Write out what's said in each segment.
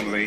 ultimately,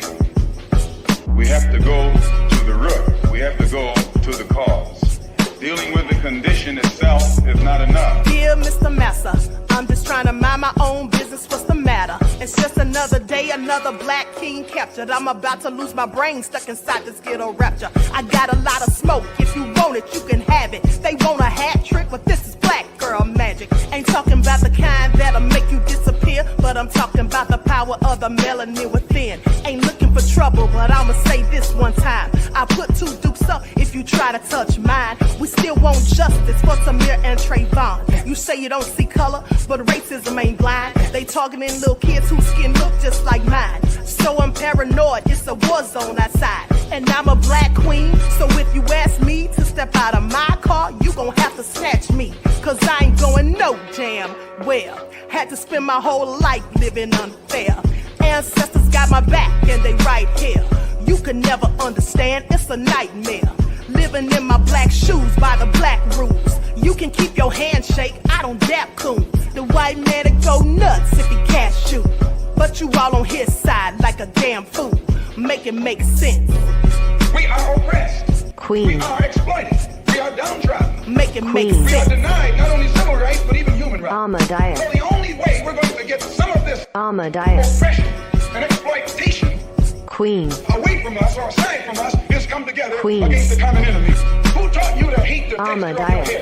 we have to go to the root. We have to go to the cause. Dealing with the condition itself is not enough. Dear Mr. Massa, I'm just trying to mind my own business. What's the matter? It's just another day, another black king captured. I'm about to lose my brain, stuck inside this ghetto rapture. I got a lot of smoke. If you want it, you can have it. They want a hat trick, but this is black girl magic. Ain't talking about the kind that'll make you disappear, but I'm talking about the power of the melanin within. Ain't looking for trouble, but I'ma say this one time. I put two dukes up if you try to touch mine. We still want justice for Samir and Trayvon. You say you don't see color, but racism ain't blind. They targeting little kids whose skin look just like mine. So I'm paranoid, it's a war zone outside. And I'm a black queen, so if you ask me to step out of my car, you gon' have to snatch me. Cause I ain't going no damn well. Had to spend my whole life living unfair. Ancestors got my back and they right here. You can never understand, it's a nightmare. Living in my black shoes by the black rules. You can keep your handshake, I don't dap coons. The white man will go nuts if he cash you. But you all on his side like a damn fool. Make it make sense. We are oppressed. Queen. We are exploited. We are downtrodden. Make it make We sense. are denied not only civil rights, but even human rights. Ahmadiyyah. So the only way we're going to get some of this Ahmadiyyah. oppression and exploitation Queen. away from us or aside from us is come together Queen. against the common enemy. Who taught you to hate the texture of your Ahmadiyyah. hair?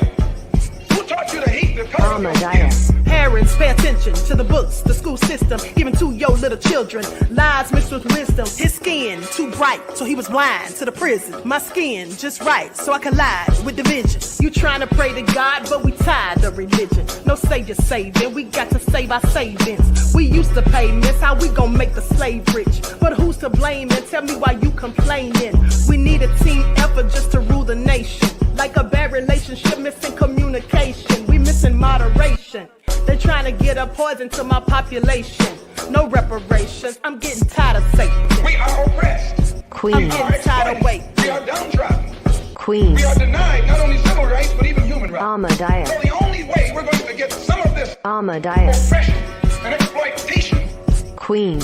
Who taught you to hate the color of your skin? Ahmadiyyah. Parents, pay attention to the books, the school system, even to your little children. Lies mixed with wisdom. His skin too bright, so he was blind to the prison. My skin just right, so I collide with division. You trying to pray to God, but we tired of religion. No savior saving, we got to save our savings. We used to pay miss, how we gon' make the slave rich? But who's to blame, and tell me why you complaining? We need a team effort just to rule the nation. Like a bad relationship, missing communication. We missing moderation. They're trying to get a poison to my population. No reparations, I'm getting tired of Satan. We are oppressed. Queen. I'm getting tired of waiting. We are downtrodden. Queen. We are denied not only civil rights, but even human rights. Ahmadiyyah. So the only way we're going to get some of this Ahmadiyyah. oppression and exploitation. Queen.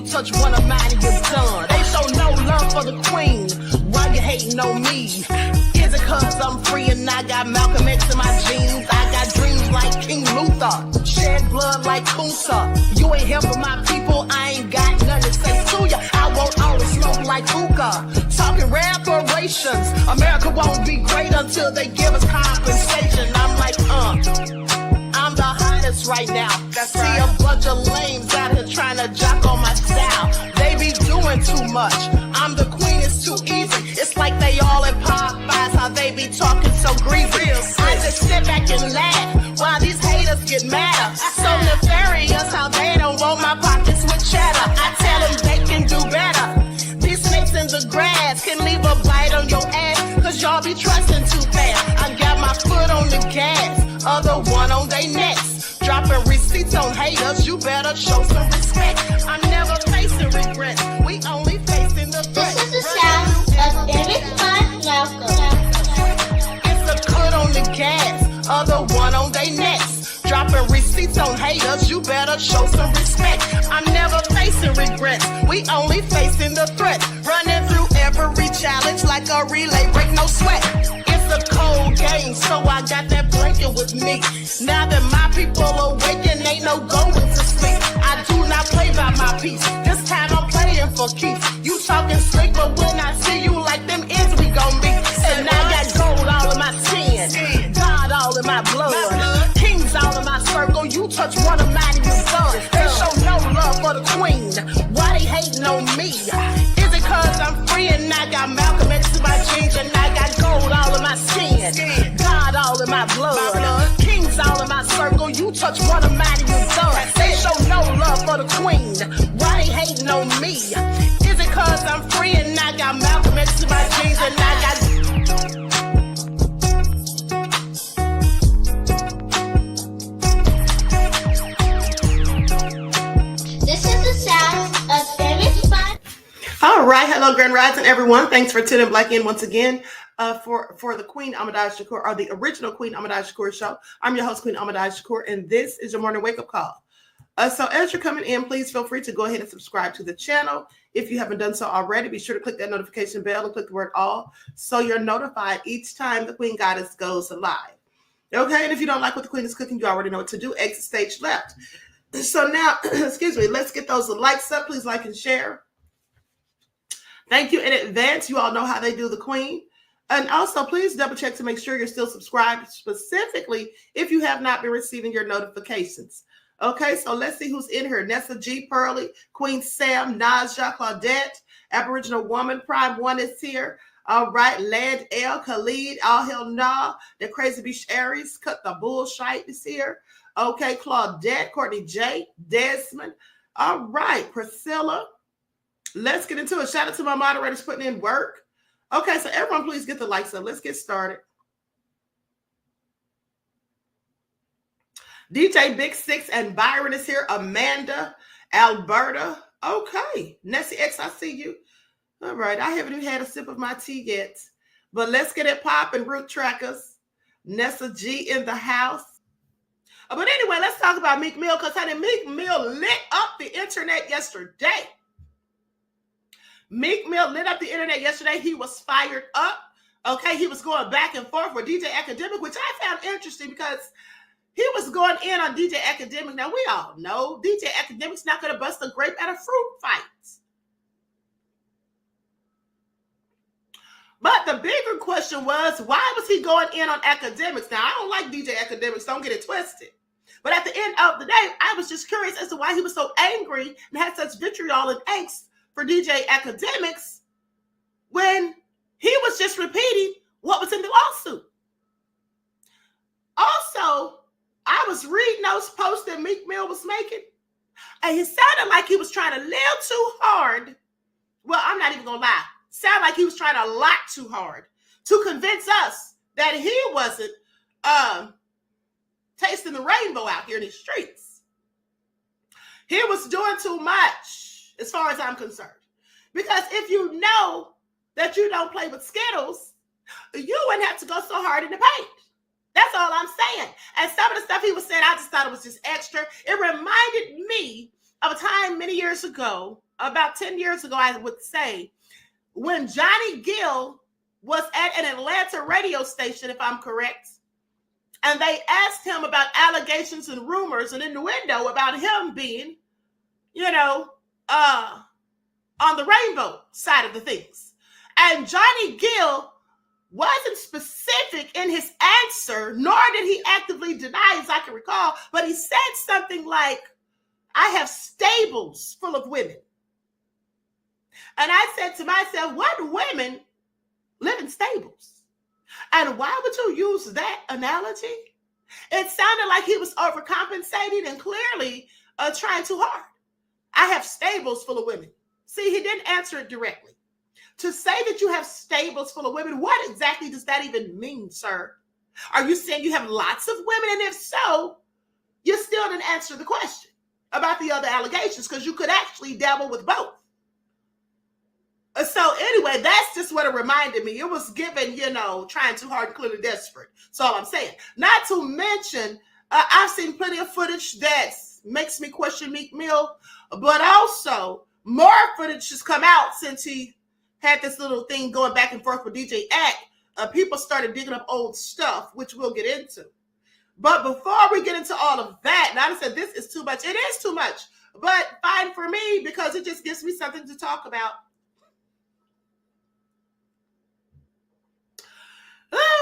Touch one of mine and you're done. They show no love for the queen. Why you hating on me? Is it cause I'm free and I got Malcolm X in my jeans? I got dreams like King Luther, shed blood like Kunsa. You ain't helping my people, I ain't got nothing to say to ya. I want all the smoke like hookah. Talking reparations, America won't be great until they give us compensation. I'm like, I'm the hottest right now. See a bunch of lames out here trying to jock on my style. They be doing too much. I'm the queen, it's too easy. It's like they all in Popeyes, how they be talking so greasy. I just sit back and laugh while these haters get madder. So nefarious how they don't want my pockets with cheddar. I tell them they can do better. These snakes in the grass can leave a bite on your ass, cause y'all be trusting too fast. I got my foot on the gas, other one on they necks. Dropping receipts on haters, you better show some respect. I'm never facing regrets, we only facing the threat. This is the sound of It's a cut on the gas, other one on they necks. Dropping receipts on haters, you better show some respect. I'm never facing regrets, we only facing the threat. Running through every challenge like a relay, break no sweat. It's a cold game, so I got that blanket with me. Now that my people awaken, ain't no going to sleep. I do not play by my piece, this time I'm playing for keeps. You talking slick, but when I see you like them ends, we gon' meet. And I got gold all in my skin, God all in my blood, kings all in my circle. You touch one of mine and you're done. They show no love for the queen, why they hating on me? Is it cause I'm free and I got Malcolm X in my jeans, and I got gold all in my skin, God all in my blood, kings all in my circle. You touch one of mine and you're done. They show no love All right, hello, Grand Rising, everyone. Thanks for tuning back in once again for the Queen Ahmadiyyah Shakur, or the original Queen Ahmadiyyah Shakur show. I'm your host, Queen Ahmadiyyah Shakur, and this is your morning wake-up call. So as you're coming in, please feel free to go ahead and subscribe to the channel. If you haven't done so already, be sure to click that notification bell and click the word all so you're notified each time the Queen Goddess goes live. Okay, and if you don't like what the Queen is cooking, you already know what to do. Exit stage left. So now, excuse me, let's get those likes up. Please like and share. Thank you in advance. You all know how they do the Queen. And also, please double check to make sure you're still subscribed, specifically if you have not been receiving your notifications. Okay, so let's see who's in here. Nessa G. Pearly, Queen Sam, Naja, Claudette, Aboriginal Woman, Prime One is here. All right, Land L, Khalid, All Hell Nah, the Crazy Beach Aries, Cut the Bullshite is here. Okay, Claudette, Courtney J, Desmond. All right, Priscilla. Let's get into it. Shout out to my moderators putting in work. Okay, so everyone please get the likes up. Let's get started. DJ Big Six and Byron is here. Amanda, Alberta. Okay. Nessie X, I see you. All right. I haven't even had a sip of my tea yet. But let's get it popping, Root Trackers. Nessa G in the house. But anyway, let's talk about Meek Mill, because honey, Meek Mill lit up the internet yesterday. Meek Mill lit up the internet yesterday. He was fired up. Okay, he was going back and forth with DJ Akademiks, which I found interesting because he was going in on DJ Akademiks. Now, we all know DJ Akademiks not going to bust a grape at a fruit fight. But the bigger question was, why was he going in on Akademiks? Now, I don't like DJ Akademiks. Don't get it twisted. But at the end of the day, I was just curious as to why he was so angry and had such vitriol and angst for DJ Akademiks when he was just repeating what was in the lawsuit. Also, I was reading those posts that Meek Mill was making, and he sounded like he was trying a little too hard. Well, I'm not even gonna lie. Sounded like he was trying a lot too hard to convince us that he wasn't tasting the rainbow out here in the streets. He was doing too much, as far as I'm concerned. Because if you know that you don't play with Skittles, you wouldn't have to go so hard in the paint. That's all I'm saying. And some of the stuff he was saying, I just thought it was just extra. It reminded me of a time many years ago, about 10 years ago, I would say, when Johnny Gill was at an Atlanta radio station, if I'm correct, and they asked him about allegations and rumors, and in the window about him being, on the rainbow side of the things. And Johnny Gill wasn't specific in his answer, nor did he actively deny, as I can recall, but he said something like, I have stables full of women. And I said to myself, what women live in stables? And why would you use that analogy? It sounded like he was overcompensating and clearly trying too hard. I have stables full of women. See, he didn't answer it directly. To say that you have stables full of women, what exactly does that even mean, sir? Are you saying you have lots of women? And if so, you still didn't answer the question about the other allegations, because you could actually dabble with both. So anyway, that's just what it reminded me. It was given, trying too hard and clearly desperate. That's all I'm saying. Not to mention, I've seen plenty of footage that makes me question Meek Mill, but also more footage has come out since he had this little thing going back and forth with DJ Ak. People started digging up old stuff, which we'll get into. But before we get into all of that, and I said this is too much. It is too much, but fine for me because it just gives me something to talk about.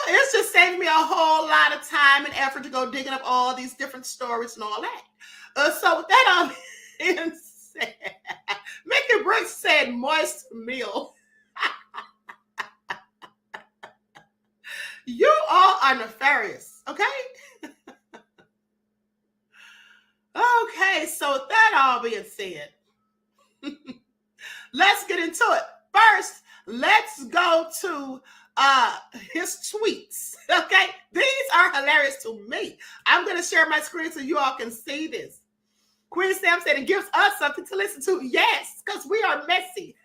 It's just saving me a whole lot of time and effort to go digging up all these different stories and all that. So with that all being said, Mickey Brooks said moist meal. You all are nefarious, okay? Okay, so with that all being said, let's get into it. First, let's go to his tweets. Okay, these are hilarious to me. I'm going to share my screen so you all can see this. Queen Sam said it gives us something to listen to. Yes, because we are messy.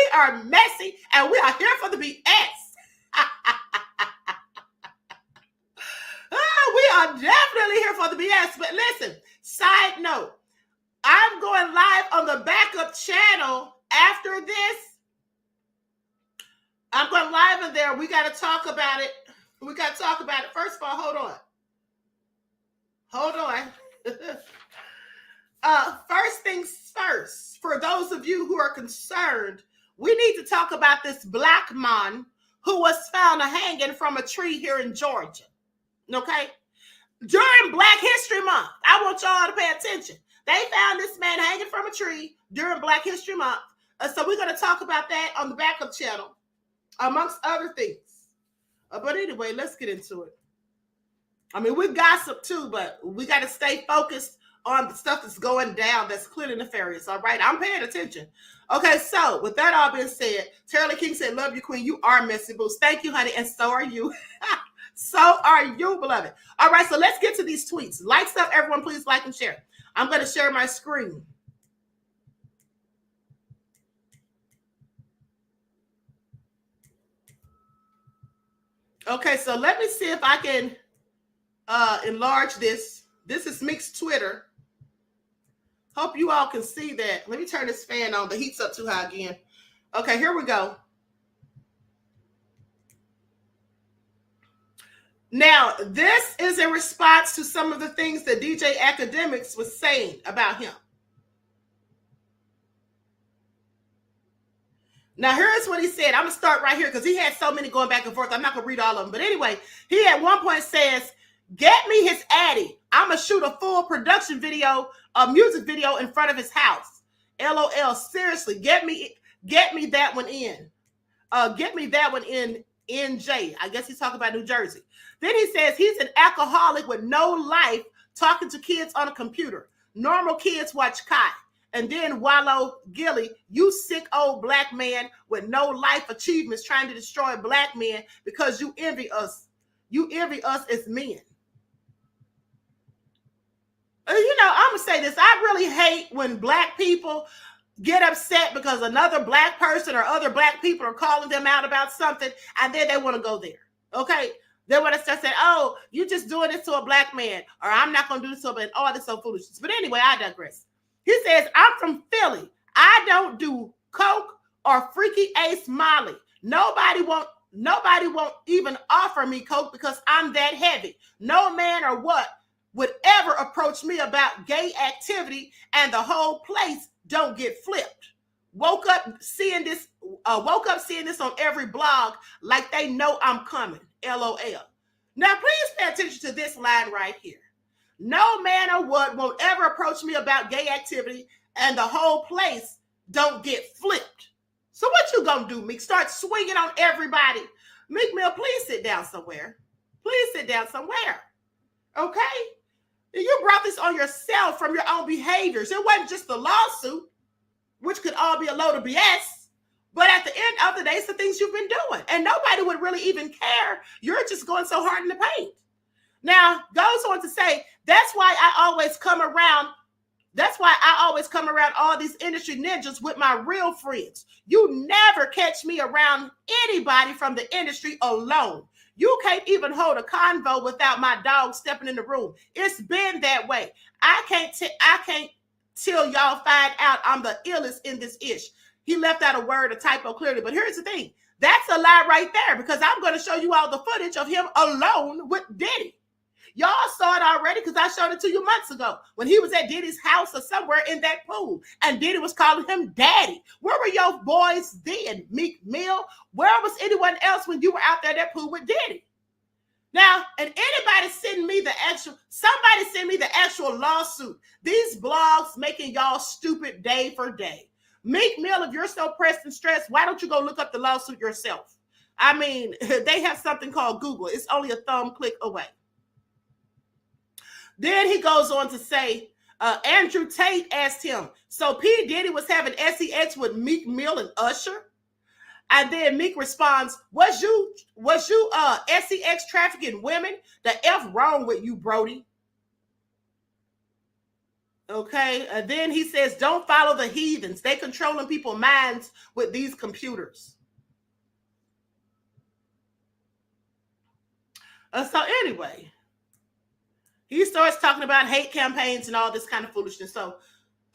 We are messy and we are here for the BS. We are definitely here for the BS. But listen, side note, I'm going live on the backup channel after this. I'm going live in there. We got to talk about it. First of all, hold on. First things first, for those of you who are concerned, we need to talk about this black man who was found hanging from a tree here in Georgia. Okay? During Black History Month, I want y'all to pay attention. They found this man hanging from a tree during Black History Month. So we're going to talk about that on the backup channel, amongst other things. But anyway, let's get into it. I mean, we gossip too, but we got to stay focused on the stuff that's going down that's clearly nefarious, all right? I'm paying attention. Okay, so with that all being said, Terry King said, love you, queen. You are messy boots. Thank you, honey, and so are you. So are you, beloved. All right, so let's get to these tweets. Like stuff, everyone, please like and share. I'm going to share my screen. Okay, so let me see if I can enlarge this. This is Meek's Twitter. Hope you all can see that. Let me turn this fan on. The heat's up too high again. Okay, here we go. Now, this is in response to some of the things that DJ Akademiks was saying about him. Now, here's what he said. I'm going to start right here because he had so many going back and forth. I'm not going to read all of them. But anyway, he at one point says, get me his Addy. I'm going to shoot a full production video, a music video in front of his house. LOL. Seriously, get me that one in. Get me that one in NJ. I guess he's talking about New Jersey. Then he says he's an alcoholic with no life talking to kids on a computer. Normal kids watch Kai. And then Wallow Gilly, you sick old black man with no life achievements trying to destroy black men because you envy us. You envy us as men. You know, I'm going to say this. I really hate when black people get upset because another black person or other black people are calling them out about something and then they want to go there. Okay? They want to start saying, oh, you just doing this to a black man, or I'm not going to do this to a man. Oh, this is so foolishness. But anyway, I digress. He says, I'm from Philly. I don't do coke or freaky ace Molly. Nobody won't even offer me coke because I'm that heavy. No man or what would ever approach me about gay activity, and the whole place don't get flipped. Woke up seeing this on every blog like they know I'm coming. LOL. Now, please pay attention to this line right here. No man or what won't ever approach me about gay activity, and the whole place don't get flipped. So what you gonna do, Meek? Start swinging on everybody? Meek Mill, please sit down somewhere. Please sit down somewhere. Okay? You brought this on yourself from your own behaviors. It wasn't just the lawsuit, which could all be a load of BS. But at the end of the day, it's the things you've been doing. And nobody would really even care. You're just going so hard in the paint. Now, goes on to say, that's why I always come around all these industry ninjas with my real friends. You never catch me around anybody from the industry alone. You can't even hold a convo without my dog stepping in the room. It's been that way. I can't till y'all find out I'm the illest in this ish. He left out a word, a typo clearly, but here's the thing. That's a lie right there because I'm going to show you all the footage of him alone with Diddy. Y'all saw it already because I showed it to you months ago when he was at Diddy's house or somewhere in that pool and Diddy was calling him daddy. Where were your boys then, Meek Mill? Where was anyone else when you were out there at that pool with Diddy? Now, and somebody send me the actual lawsuit. These blogs making y'all stupid day for day. Meek Mill, if you're so pressed and stressed, why don't you go look up the lawsuit yourself? I mean, they have something called Google. It's only a thumb click away. Then he goes on to say, Andrew Tate asked him, so P. Diddy was having sex with Meek Mill and Usher? And then Meek responds, was you sex trafficking women? The F wrong with you, Brody. Okay, and then he says, don't follow the heathens. They controlling people's minds with these computers. So anyway, he starts talking about hate campaigns and all this kind of foolishness. So,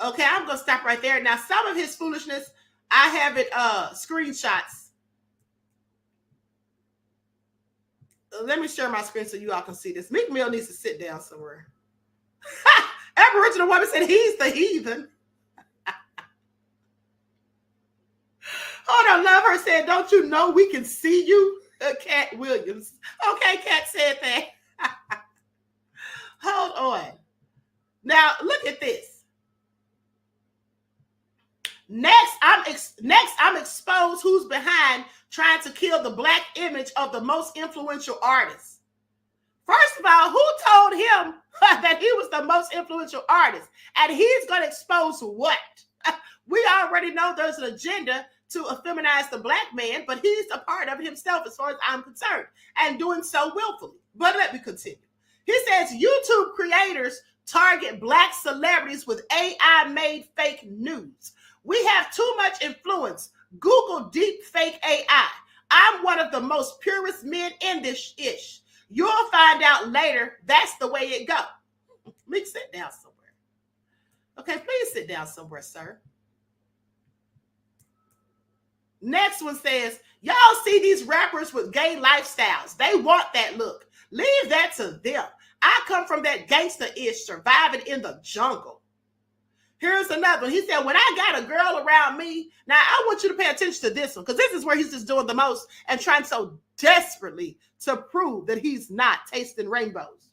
okay, I'm going to stop right there. Now, some of his foolishness, I have it screenshots. Let me share my screen so you all can see this. Meek Mill needs to sit down somewhere. Aboriginal woman said he's the heathen. Hold on, love her said, don't you know we can see you? Cat Williams. Okay, Cat said that. Hold on. Now, look at this. Next, I'm exposed who's behind trying to kill the black image of the most influential artist. First of all, who told him that he was the most influential artist? And he's going to expose what? We already know there's an agenda to effeminize the black man, but he's a part of it himself as far as I'm concerned, and doing so willfully. But let me continue. He says YouTube creators target black celebrities with AI-made fake news. We have too much influence. Google deep fake AI. I'm one of the most purest men in this ish. You'll find out later that's the way it go. Meek, sit down somewhere. Okay, please sit down somewhere, sir. Next one says, y'all see these rappers with gay lifestyles. They want that look. Leave that to them. I come from that gangster-ish, surviving in the jungle. Here's another one. He said, when I got a girl around me, now I want you to pay attention to this one, because this is where he's just doing the most and trying so desperately to prove that he's not tasting rainbows.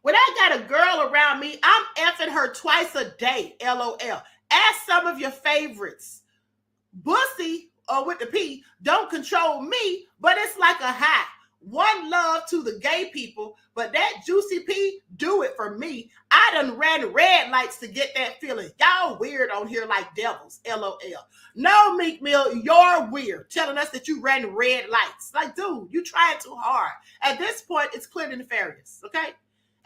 When I got a girl around me, I'm effing her twice a day, LOL. Ask some of your favorites. Bussy, or with the P, don't control me, but it's like a high. One love to the gay people, but that juicy P, do it for me. I done ran red lights to get that feeling. Y'all weird on here like devils, LOL. No, Meek Mill, you're weird, telling us that you ran red lights. Like, dude, you trying too hard. At this point, it's clear and nefarious, okay?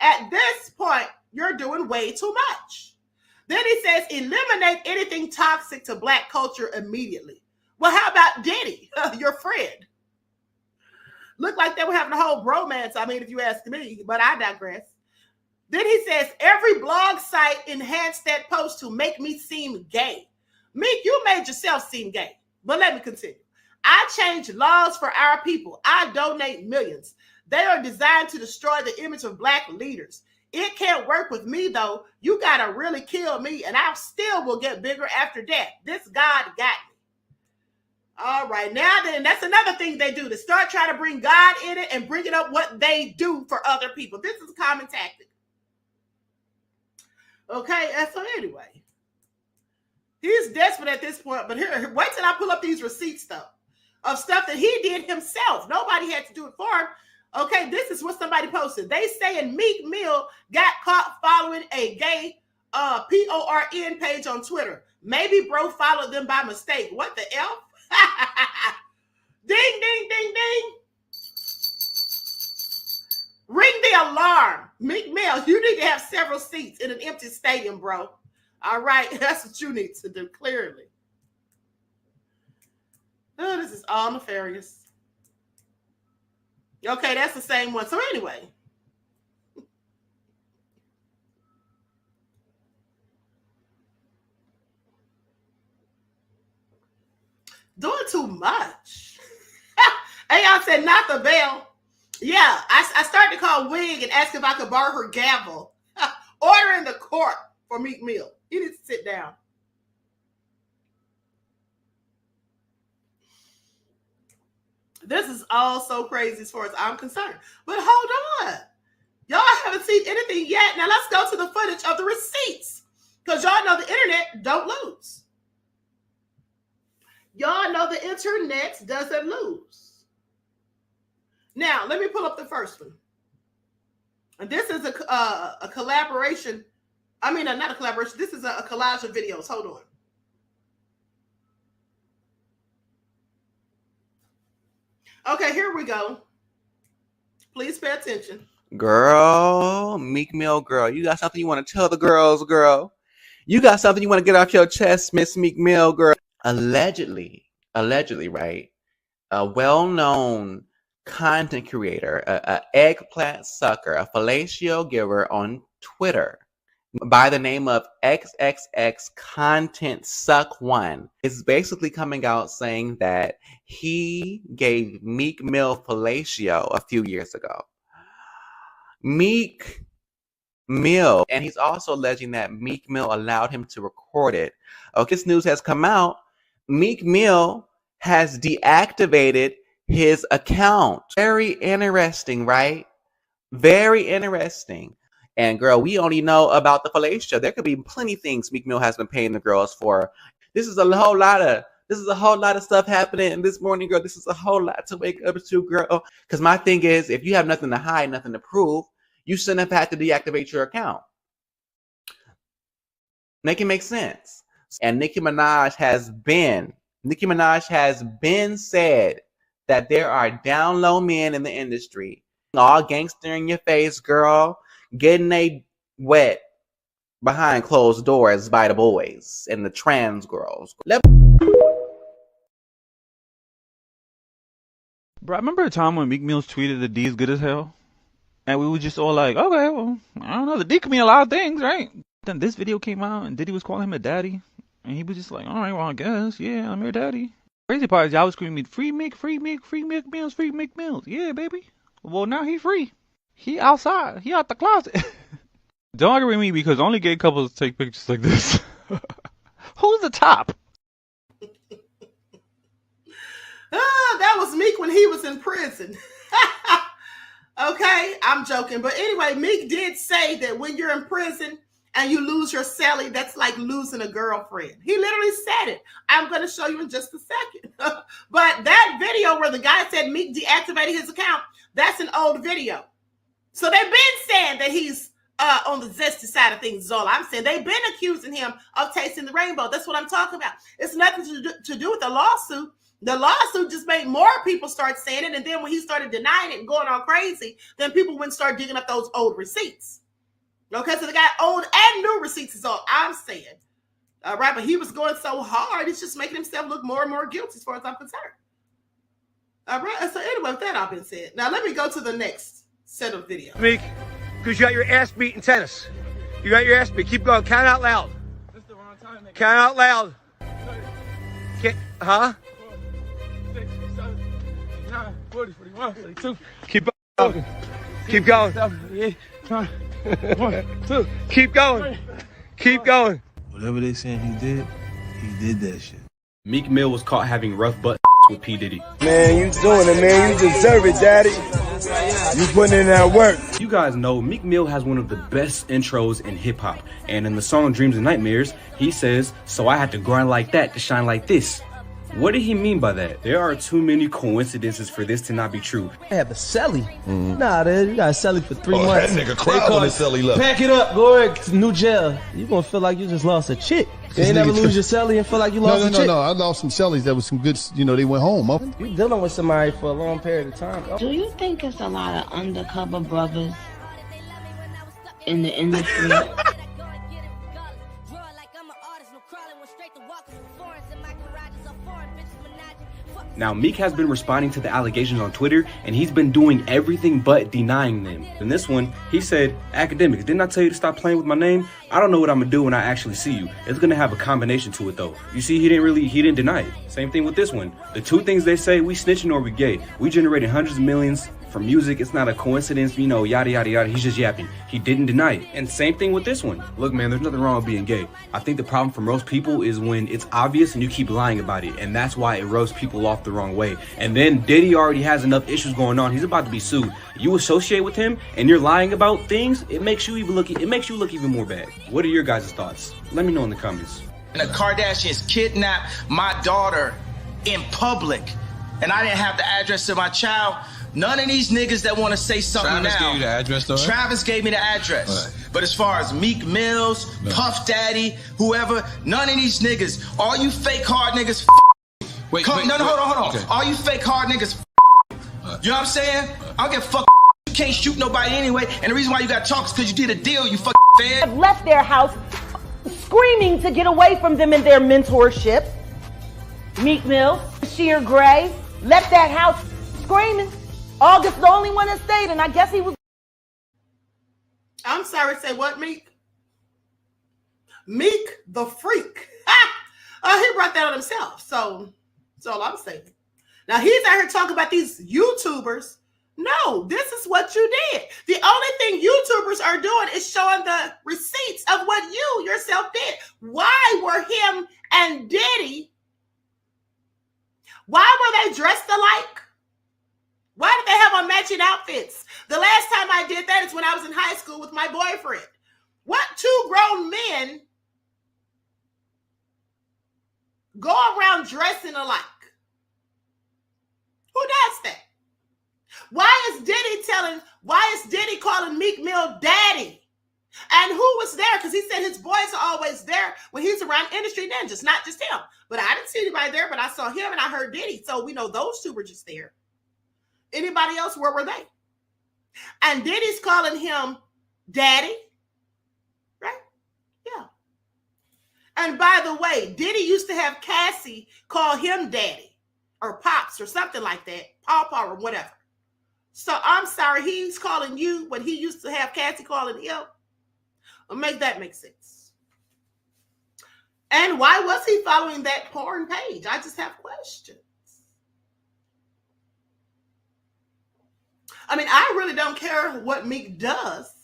At this point, you're doing way too much. Then he says, eliminate anything toxic to black culture immediately. Well, how about Diddy, your friend? Looked like they were having a whole bromance, I mean, if you ask me, but I digress. Then he says, every blog site enhanced that post to make me seem gay. Meek, you made yourself seem gay, but let me continue. I change laws for our people. I donate millions. They are designed to destroy the image of black leaders. It can't work with me, though. You got to really kill me, and I still will get bigger after that. This God got me. All right, now then, that's another thing they do. They start trying to bring God in it and bringing up what they do for other people. This is a common tactic. Okay, and so anyway, he's desperate at this point, but here, wait till I pull up these receipts, though, of stuff that he did himself. Nobody had to do it for him. Okay, this is what somebody posted. They saying Meek Mill got caught following a gay PORN page on Twitter. Maybe bro followed them by mistake. What the F? Ding, ding, ding, ding. Ring the alarm. Meek Mill, you need to have several seats in an empty stadium, bro. All right, that's what you need to do, clearly. Oh, this is all nefarious. Okay, that's the same one. So anyway. Doing too much. Hey, y'all said not the bell. Yeah, I started to call Wig and ask if I could borrow her gavel. Order in the court for Meek Mill. He needs to sit down. This is all so crazy as far as I'm concerned. But hold on. Y'all haven't seen anything yet. Now let's go to the footage of the receipts. Because y'all know the internet don't lose. Y'all know the internet doesn't lose. Now, let me pull up the first one. And this is a collaboration. I mean, not a collaboration. This is a collage of videos. Hold on. Okay, here we go. Please pay attention. Girl, Meek Mill, girl, you got something you want to tell the girls, girl? You got something you want to get off your chest, Miss Meek Mill, girl? Allegedly, right? A well-known content creator, a eggplant sucker, a fellatio giver on Twitter by the name of XXX Content Suck One is basically coming out saying that he gave Meek Mill fellatio a few years ago. Meek Mill, and he's also alleging that Meek Mill allowed him to record it. Okay, this news has come out. Meek Mill has deactivated his account. Very interesting, right? Very interesting. And girl, we only know about the fellatio. There could be plenty of things Meek Mill has been paying the girls for. This is a whole lot of stuff happening this morning, girl. This is a whole lot to wake up to, girl. Because my thing is, if you have nothing to hide, nothing to prove, you shouldn't have had to deactivate your account. Make it make sense. And Nicki Minaj has been said that there are down low men in the industry, all gangster in your face, girl, getting they wet behind closed doors by the boys and the trans girls. Bro, I remember a time when Meek Mill tweeted that D is good as hell. And we were just all like, okay, well, I don't know. The D could mean a lot of things, right? Then this video came out and Diddy was calling him a daddy. And he was just like, all right, well, I guess. Yeah, I'm your daddy. Crazy part is y'all was screaming, free Meek, free Meek, free Meek Mills, free Meek Mills. Yeah, baby. Well, now he free. He outside. He out the closet. Don't argue with me because only gay couples take pictures like this. Who's the top? That was Meek when he was in prison. Okay, I'm joking. But anyway, Meek did say that when you're in prison and you lose your cellie, that's like losing a girlfriend. He literally said it. I'm going to show you in just a second. But that video where the guy said Meek deactivated his account, that's an old video. So they've been saying that he's on the zesty side of things is all I'm saying. They've been accusing him of tasting the rainbow. That's what I'm talking about. It's nothing to do with the lawsuit. The lawsuit just made more people start saying it. And then when he started denying it and going all crazy, then people wouldn't start digging up those old receipts. Okay, so they got old and new receipts is all I'm saying. All right, but he was going so hard, it's just making himself look more and more guilty as far as I'm concerned. All right, so anyway, with that all been said, now let me go to the next set of videos. Meek, because you got your ass beat in tennis. You got your ass beat. Keep going. Count out loud. That's the wrong time, nigga. Count out loud. Huh? 6, 7, 8, 9, 40, 41, 42. Keep going. Keep going. 7, 8, 9, 1, 2. Keep going. Keep going. Whatever they saying he did that shit. Meek Mill was caught having rough butt with P. Diddy. Man, you doing it, man. You deserve it, daddy. You putting in that work. You guys know Meek Mill has one of the best intros in hip hop. And in the song Dreams and Nightmares, he says, so I had to grind like that to shine like this. What did he mean by that? There are too many coincidences for this to not be true. I have a celly. Nah, dude, you got a celly for 3 months. That nigga cried when his celly left. Pack it up, go to new jail. You gonna feel like you just lost a chick. You ain't never lose your celly and feel like you lost a chick. No, I lost some cellies that was some good, they went home. You dealing with somebody for a long period of time. Do you think it's a lot of undercover brothers in the industry? Now, Meek has been responding to the allegations on Twitter, and he's been doing everything but denying them. In this one, he said, Akademiks, didn't I tell you to stop playing with my name? I don't know what I'm gonna do when I actually see you. It's gonna have a combination to it though. You see, he didn't deny it. Same thing with this one. The two things they say, we snitching or we gay. We generated hundreds of millions from music. It's not a coincidence, yada, yada, yada. He's just yapping. He didn't deny it. And same thing with this one. Look, man, there's nothing wrong with being gay. I think the problem for most people is when it's obvious and you keep lying about it. And that's why it rubs people off the wrong way. And then Diddy already has enough issues going on. He's about to be sued. You associate with him and you're lying about things, it makes you look even more bad. What are your guys' thoughts? Let me know in the comments. And the Kardashians kidnapped my daughter in public, and I didn't have the address to my child. None of these niggas that want to say something Travis now. Gave you the address, though, right? Travis gave me the address. Right. But as far as Meek Mills, Puff Daddy, whoever, none of these niggas, all you fake hard niggas, hold on. Okay. All you fake hard niggas, you know what I'm saying? I don't give a fuck. can't shoot nobody anyway, and the reason why you got to talk is because you did a deal, you fucking fed. Have left their house screaming to get away from them in their mentorship. Meek Mill, Sheer Gray, left that house screaming. August the only one that stayed, and I guess he was. I'm sorry, say what, Meek? Meek the freak. He brought that on himself. So that's all I'm saying. Now he's out here talking about these YouTubers. No, this is what you did. The only thing YouTubers are doing is showing the receipts of what you yourself did. Why were him and Diddy, why were they dressed alike? Why did they have on matching outfits? The last time I did that is when I was in high school with my boyfriend. What two grown men go around dressing alike? Who does that? Why is Diddy calling Meek Mill daddy? And who was there? Because he said his boys are always there when he's around industry ninjas, not just him. But I didn't see anybody there, but I saw him and I heard Diddy. So we know those two were just there. Anybody else, where were they? And Diddy's calling him daddy, right? Yeah. And by the way, Diddy used to have Cassie call him daddy or pops or something like that, papa or whatever. So I'm sorry, he's calling you what he used to have Cassie calling him. Well, make that make sense. And why was he following that porn page? I just have questions. I mean, I really don't care what Meek does.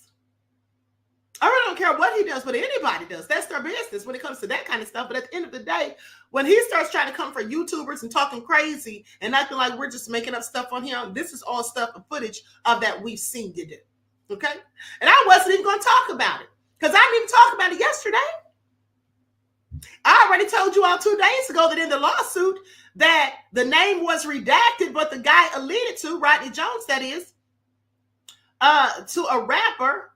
I really don't care what he does, what anybody does. That's their business when it comes to that kind of stuff. But at the end of the day, when he starts trying to come for YouTubers and talking crazy and acting like we're just making up stuff on him, this is all stuff and footage of that we've seen you do. Okay? And I wasn't even going to talk about it because I didn't even talk about it yesterday. I already told you all 2 days ago that in the lawsuit that the name was redacted, but the guy alluded to, Rodney Jones, that is, to a rapper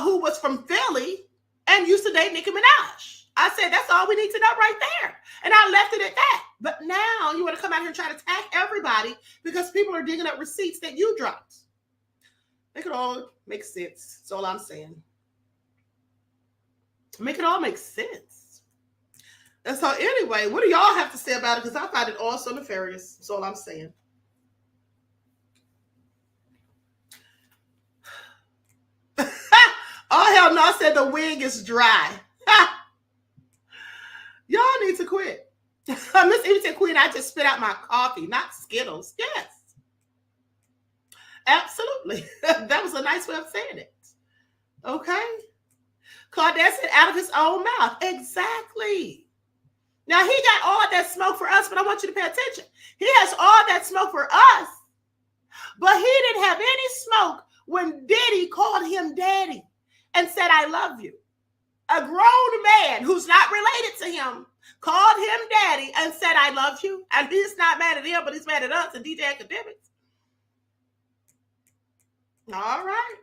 who was from Philly and used to date Nicki Minaj. I said, that's all we need to know right there. And I left it at that. But now you want to come out here and try to attack everybody because people are digging up receipts that you dropped. Make it all make sense. That's all I'm saying. Make it all make sense. And so anyway, what do y'all have to say about it? Because I find it all so nefarious. That's all I'm saying. Oh, hell no, I said the wig is dry. Y'all need to quit. Miss Evie said, Queen, I just spit out my coffee, not Skittles. Yes. Absolutely. That was a nice way of saying it. Okay. Claudette said out of his own mouth. Exactly. Now, he got all that smoke for us, but I want you to pay attention. He has all that smoke for us, but he didn't have any smoke when Diddy called him daddy and said, I love you. A grown man who's not related to him called him daddy and said, I love you. And he's not mad at him, but he's mad at us and DJ Akademiks. All right.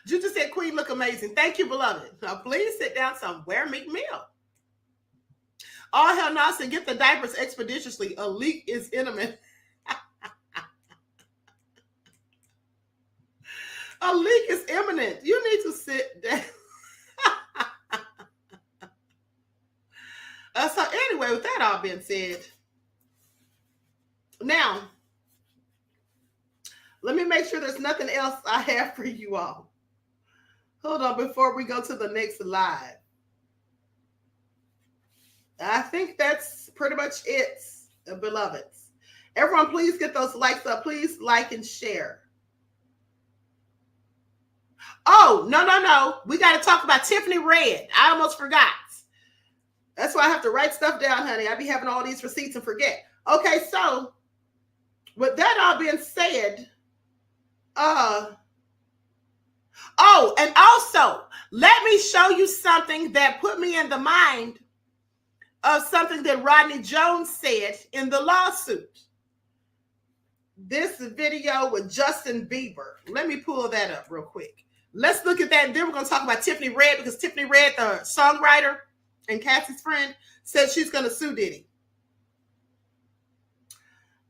Juju said, Queen, look amazing. Thank you, beloved. Now, please sit down somewhere. Meek Mill. All hell no, said, get the diapers expeditiously. A leak is imminent. A leak is imminent. You need to sit down. So anyway, with that all being said, now, let me make sure there's nothing else I have for you all. Hold on, before we go to the next live. I think that's pretty much it, beloveds. Everyone, please get those likes up. Please like and share. Oh, no. We got to talk about Tiffany Red. I almost forgot. That's why I have to write stuff down, honey. I be having all these receipts and forget. Okay, so with that all being said, oh, and also, let me show you something that put me in the mind of something that Rodney Jones said in the lawsuit. This video with Justin Bieber. Let me pull that up real quick. Let's look at that, and then we're going to talk about Tiffany Red, because Tiffany Red, the songwriter and Cassie's friend, said she's going to sue Diddy.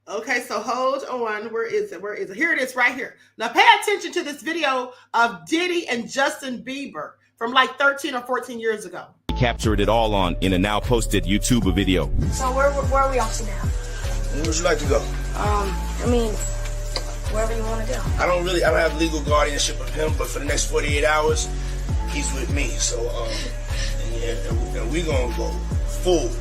Okay, so hold on. Where is it? Where is it? Here it is right here. Now pay attention to this video of Diddy and Justin Bieber from like 13 or 14 years ago. He captured it all in a now posted YouTube video. So where are we off to now? Where would you like to go? I mean, wherever you want to go. I don't have legal guardianship of him, but for the next 48 hours, he's with me. So, and we gonna go full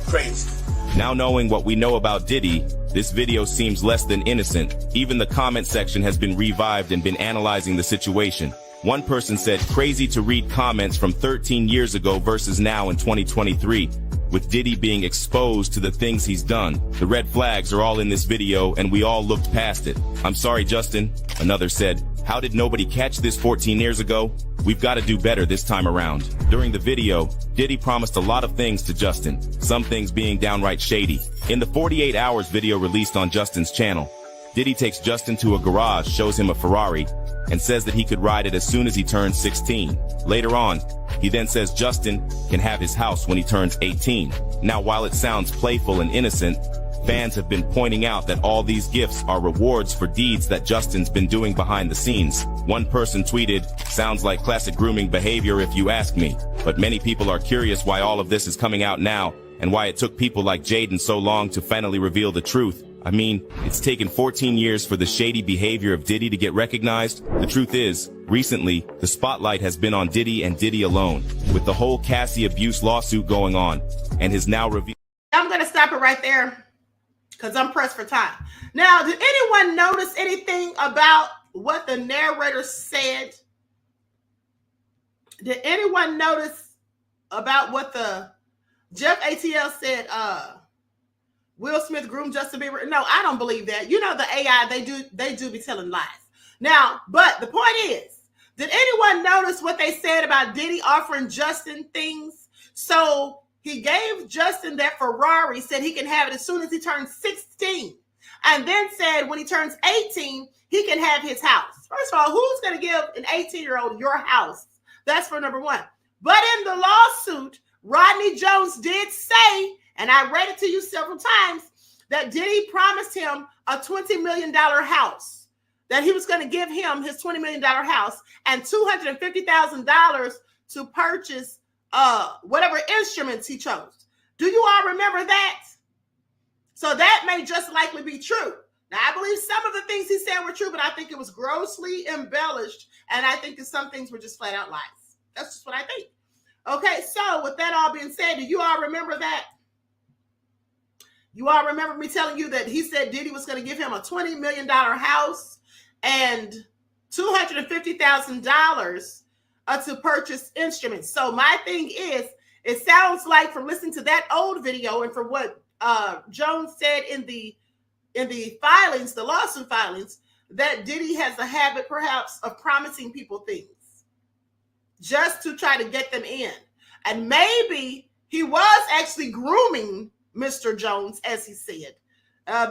crazy. Now knowing what we know about Diddy, this video seems less than innocent. Even the comment section has been revived and been analyzing the situation. One person said, crazy to read comments from 13 years ago versus now in 2023. With Diddy being exposed to the things he's done, the red flags are all in this video and we all looked past it. I'm sorry, Justin. Another said, how did nobody catch this 14 years ago? We've got to do better this time around. During the video, Diddy promised a lot of things to Justin, some things being downright shady. In the 48 hours video released on Justin's channel, Diddy takes Justin to a garage, shows him a Ferrari, and says that he could ride it as soon as he turns 16. Later on, he then says Justin can have his house when he turns 18. Now, while it sounds playful and innocent, fans have been pointing out that all these gifts are rewards for deeds that Justin's been doing behind the scenes. One person tweeted, sounds like classic grooming behavior if you ask me. But many people are curious why all of this is coming out now and why it took people like Jaden so long to finally reveal the truth. I mean, it's taken 14 years for the shady behavior of Diddy to get recognized. The truth is, recently, the spotlight has been on Diddy and Diddy alone, with the whole Cassie abuse lawsuit going on, and his now revealed. I'm going to stop it right there because I'm pressed for time. Now, did anyone notice anything about what the narrator said? Did anyone notice about what the Jeff ATL said, Will Smith groomed Justin Bieber? No, I don't believe that. You know, the AI, they do be telling lies. Now, but the point is, did anyone notice what they said about Diddy offering Justin things? So he gave Justin that Ferrari, said he can have it as soon as he turns 16, and then said when he turns 18, he can have his house. First of all, who's going to give an 18-year-old your house? That's for number one. But in the lawsuit, Rodney Jones did say, and I read it to you several times, that Diddy promised him a $20 million house, that he was going to give him his $20 million house and $250,000 to purchase whatever instruments he chose. Do you all remember that? So that may just likely be true. Now, I believe some of the things he said were true, but I think it was grossly embellished, and I think that some things were just flat out lies. That's just what I think. Okay, so with that all being said, do you all remember that? You all remember me telling you that he said Diddy was going to give him a $20 million house and $250,000 to purchase instruments. So my thing is, it sounds like from listening to that old video and from what Jones said in the filings, the lawsuit filings, that Diddy has a habit perhaps of promising people things just to try to get them in. And maybe he was actually grooming Mr. Jones, as he said,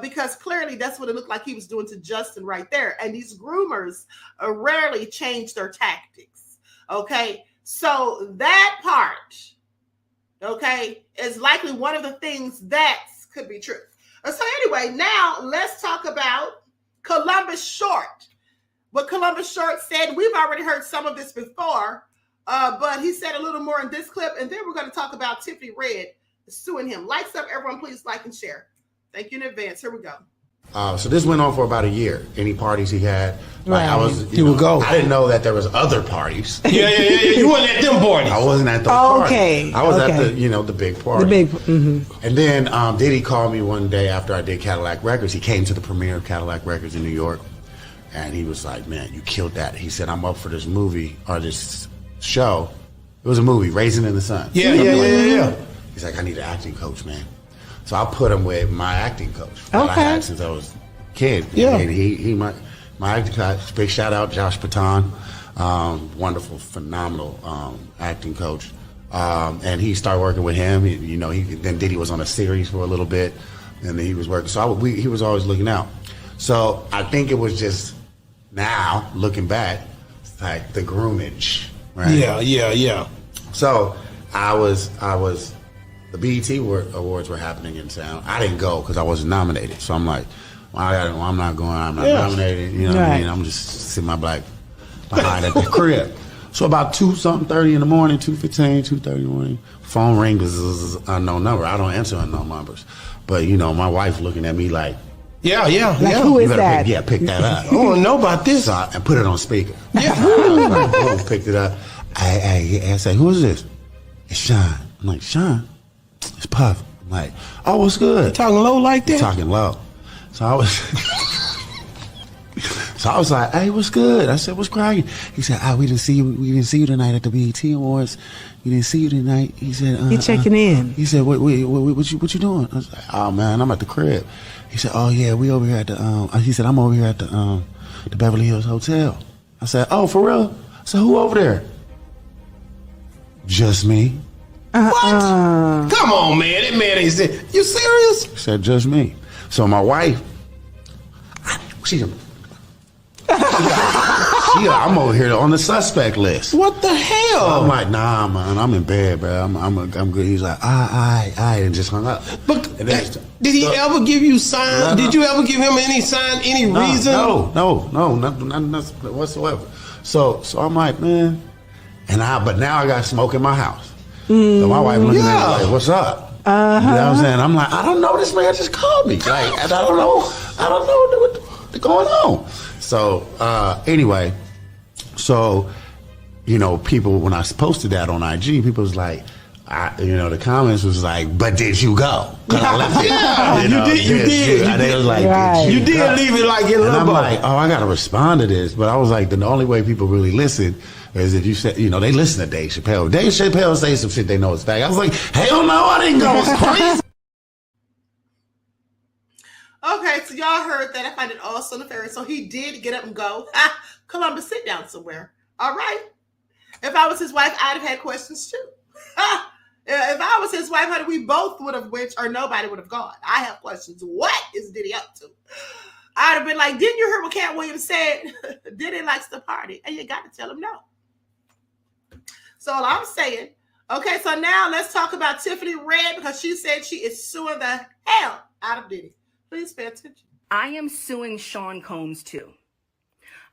because clearly that's what it looked like he was doing to Justin right there. And these groomers rarely change their tactics. Okay, so that part, okay, is likely one of the things that could be true. So anyway, now let's talk about Columbus Short. What Columbus Short said, we've already heard some of this before, but he said a little more in this clip, and then we're going to talk about Tiffany Red suing him. Lights up, everyone, please like and share. Thank you in advance. Here we go. So this went on for about a year. Any parties he had, like Right. I was, He would go. I didn't know that there was other parties. Yeah. You wasn't at them parties. I wasn't at those Okay, parties. I was at okay. the big party. The big. And then Diddy called me one day after I did Cadillac Records. He came to the premiere of Cadillac Records in New York, and he was like, "Man, you killed that." He said, "I'm up for this movie or this show." It was a movie, Raisin in the Sun. Yeah. He's like, "I need an acting coach, man." So I put him with my acting coach that I had since I was a kid. Yeah. And he my acting coach. Big shout out, Josh Patan, wonderful, phenomenal acting coach. And he started working with him. Then Diddy was on a series for a little bit, and then he was working. So he was always looking out. So I think it was just now looking back, like the groomage, right? Yeah. So I was the BET Awards were happening in town. I didn't go because I wasn't nominated. So I'm like, well, I'm not going. I'm not nominated. You know what I mean? I'm just sitting my black behind at the crib. So about 2:30 in the morning, 2:15, 2:30 in the morning, phone rings. This is an unknown number. I don't answer unknown numbers. But, you know, my wife looking at me like, yeah. Who is that? Pick that up. I want to know about this. So and put it on speaker. Yeah. I picked it up. I said, who is this? It's Sean. I'm like, Sean? It's Puff. I'm like, oh, what's good? You talking low like that? Talking low. So I was like, hey, what's good? I said, what's cracking? He said, we didn't see you tonight at the BET Awards. We didn't see you tonight. He said, He checking in. He said, what you doing? I was like, oh man, I'm at the crib. He said, oh yeah, we over here at the he said, I'm over here at the Beverly Hills Hotel. I said, oh, for real? I said, who over there? Just me. What? Come on, man. That man ain't saying. You serious? He said, just me. So my wife, I'm over here on the suspect list. What the hell? I'm like, nah, man, I'm in bed, bro. I'm good. He's like, and just hung up. But did he ever give you signs? No. Did you ever give him any sign, any reason? No, nothing whatsoever. So I'm like, man, but now I got smoke in my house. So my wife looking at me like, what's up? You know what I'm saying? I'm like, I don't know, this man just called me. Like, I don't know what's going on. So anyway, you know, people, when I posted that on IG, people was like, the comments was like, but did you go? I left it. You did. They was like, you did leave it like in limbo. And I'm like, I got to respond to this. But I was like, the only way people really listen is if you said, they listen to Dave Chappelle. Dave Chappelle say some shit they know is fake. I was like, hell no, I didn't go. It's crazy. Okay, so y'all heard that. I find it also nefarious. So he did get up and go. Columbus, sit down somewhere. All right. If I was his wife, I'd have had questions too. If I was his wife, honey, we both would have went, or nobody would have gone. I have questions. What is Diddy up to? I'd have been like, didn't you hear what Cat Williams said? Diddy likes to party, and you got to tell him no. So all I'm saying, okay, so now let's talk about Tiffany Red, because she said she is suing the hell out of Diddy. Please pay attention. I am suing Sean Combs too.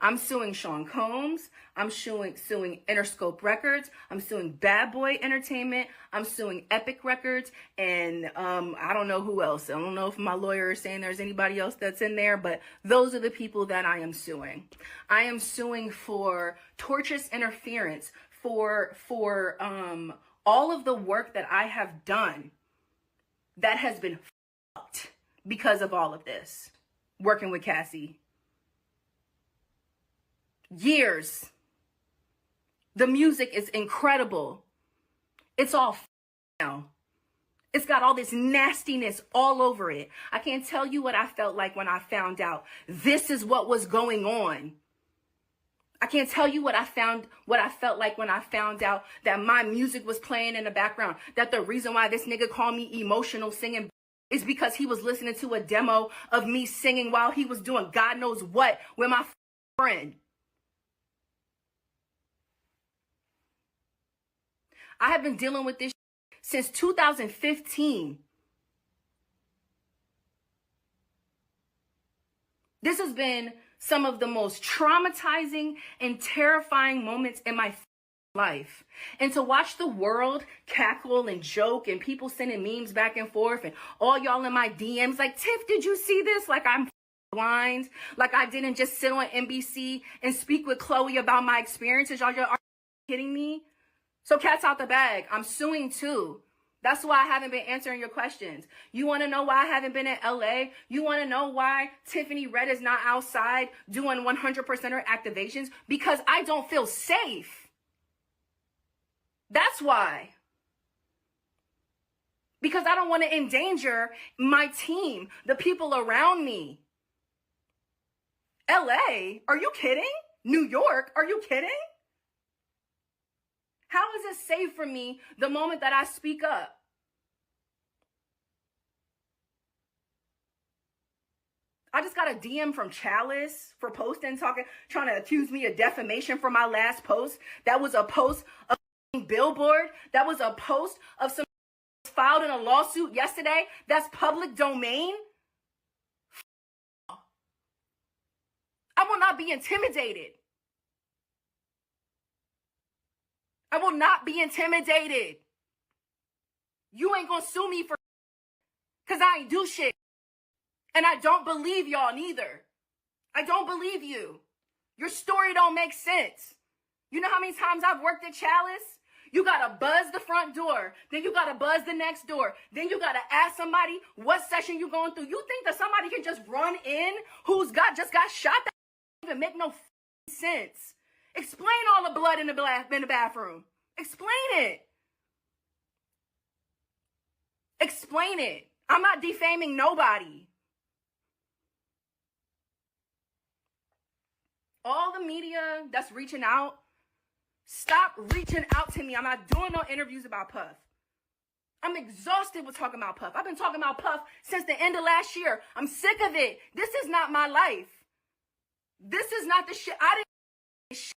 I'm suing Sean Combs. I'm suing Interscope Records. I'm suing Bad Boy Entertainment. I'm suing Epic Records. And I don't know who else. I don't know if my lawyer is saying there's anybody else that's in there, but those are the people that I am suing. I am suing for tortious interference, for all of the work that I have done that has been fucked because of all of this. Working with Cassie. Years. The music is incredible. It's all now. It's got all this nastiness all over it. I can't tell you what I felt like when I found out this is what was going on. I can't tell you what I felt like when I found out that my music was playing in the background. That the reason why this nigga called me emotional singing is because he was listening to a demo of me singing while he was doing God knows what with my friend. I have been dealing with this since 2015. This has been some of the most traumatizing and terrifying moments in my life. And to watch the world cackle and joke and people sending memes back and forth and all y'all in my DMs like, Tiff, did you see this? Like I'm blind. Like I didn't just sit on NBC and speak with Chloe about my experiences. Y'all are kidding me? So cat's out the bag. I'm suing too. That's why I haven't been answering your questions. You want to know why I haven't been in LA? You want to know why Tiffany Red is not outside doing 100%er activations? Because I don't feel safe. That's why. Because I don't want to endanger my team, the people around me. LA? Are you kidding? New York? Are you kidding? How is it safe for me the moment that I speak up? I just got a DM from Chalice for posting, trying to accuse me of defamation for my last post. That was a post of a billboard. That was a post of some filed in a lawsuit yesterday that's public domain. I will not be intimidated. I will not be intimidated. You ain't gonna sue me for because I ain't do shit. And I don't believe y'all neither. I don't believe you. Your story don't make sense. You know how many times I've worked at Chalice? You gotta buzz the front door. Then you gotta buzz the next door. Then you gotta ask somebody what session you going through. You think that somebody can just run in who's just got shot? That doesn't even make no sense. Explain all the blood in the bathroom. Explain it. Explain it. I'm not defaming nobody. All the media that's reaching out, stop reaching out to me. I'm not doing no interviews about Puff. I'm exhausted with talking about Puff. I've been talking about Puff since the end of last year. I'm sick of it. This is not my life. This is not the shit. I didn't shit.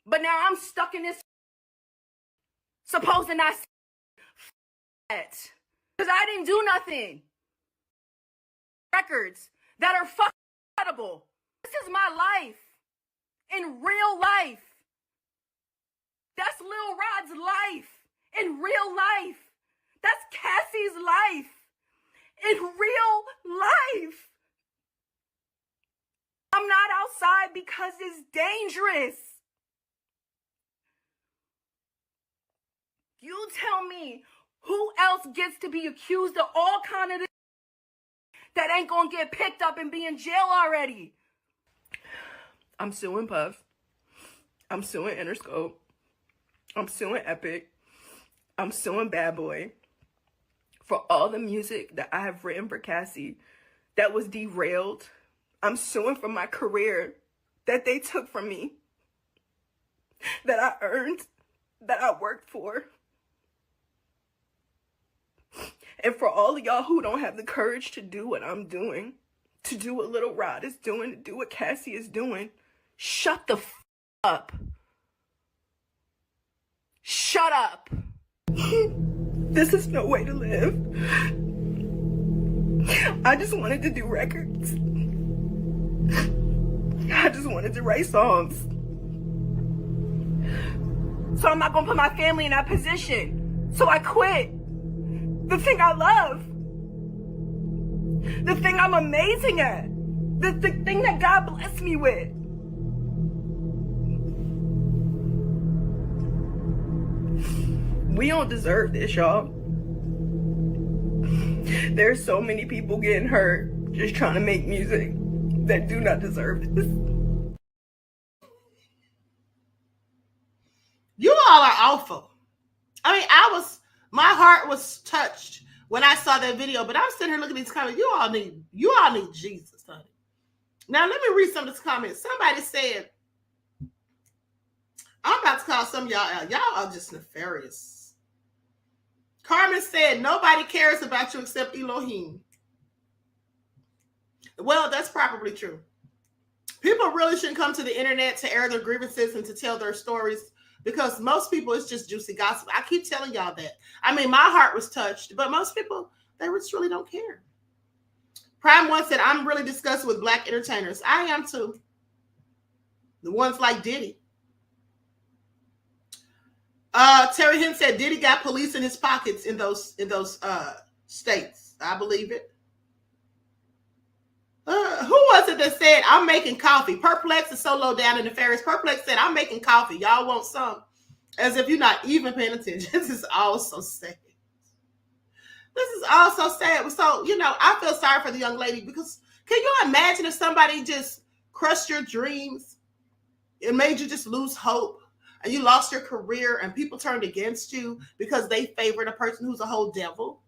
But now I'm stuck in this supposing I that. Because I didn't do nothing. Records that are fucking incredible. This is my life. In real life. That's Lil Rod's life. In real life. That's Cassie's life. In real life. I'm not outside because it's dangerous. You tell me who else gets to be accused of all kind of this that ain't gonna get picked up and be in jail already. I'm suing Puff. I'm suing Interscope. I'm suing Epic. I'm suing Bad Boy for all the music that I have written for Cassie that was derailed. I'm suing for my career that they took from me, that I earned, that I worked for. And for all of y'all who don't have the courage to do what I'm doing, to do what Lil Rod is doing, to do what Cassie is doing, shut the f up. Shut up. This is no way to live. I just wanted to do records. I just wanted to write songs. So I'm not gonna put my family in that position. So I quit. The thing I love. The thing I'm amazing at. The thing that God blessed me with. We don't deserve this, y'all. There's so many people getting hurt just trying to make music that do not deserve this. You all are awful. I mean, my heart was touched when I saw that video, but I'm sitting here looking at these comments. You all need Jesus, honey. Now let me read some of this comments. Somebody said, I'm about to call some of y'all out. Y'all are just nefarious. Carmen said, nobody cares about you except Elohim. Well, that's probably true. People really shouldn't come to the internet to air their grievances and to tell their stories, because most people, it's just juicy gossip. I keep telling y'all that. I mean, my heart was touched, but most people, they just really don't care. Prime One said, I'm really disgusted with black entertainers. I am too. The ones like Diddy. Terry Hinn said, Diddy got police in his pockets in those states. I believe it. Who was it that said, I'm making coffee? Perplex is so low down in the Ferris. Perplex said, I'm making coffee. Y'all want some? As if you're not even paying attention. This is all so sad. This is all so sad. So, I feel sorry for the young lady, because can you imagine if somebody just crushed your dreams? It made you just lose hope, and you lost your career, and people turned against you because they favored a person who's a whole devil.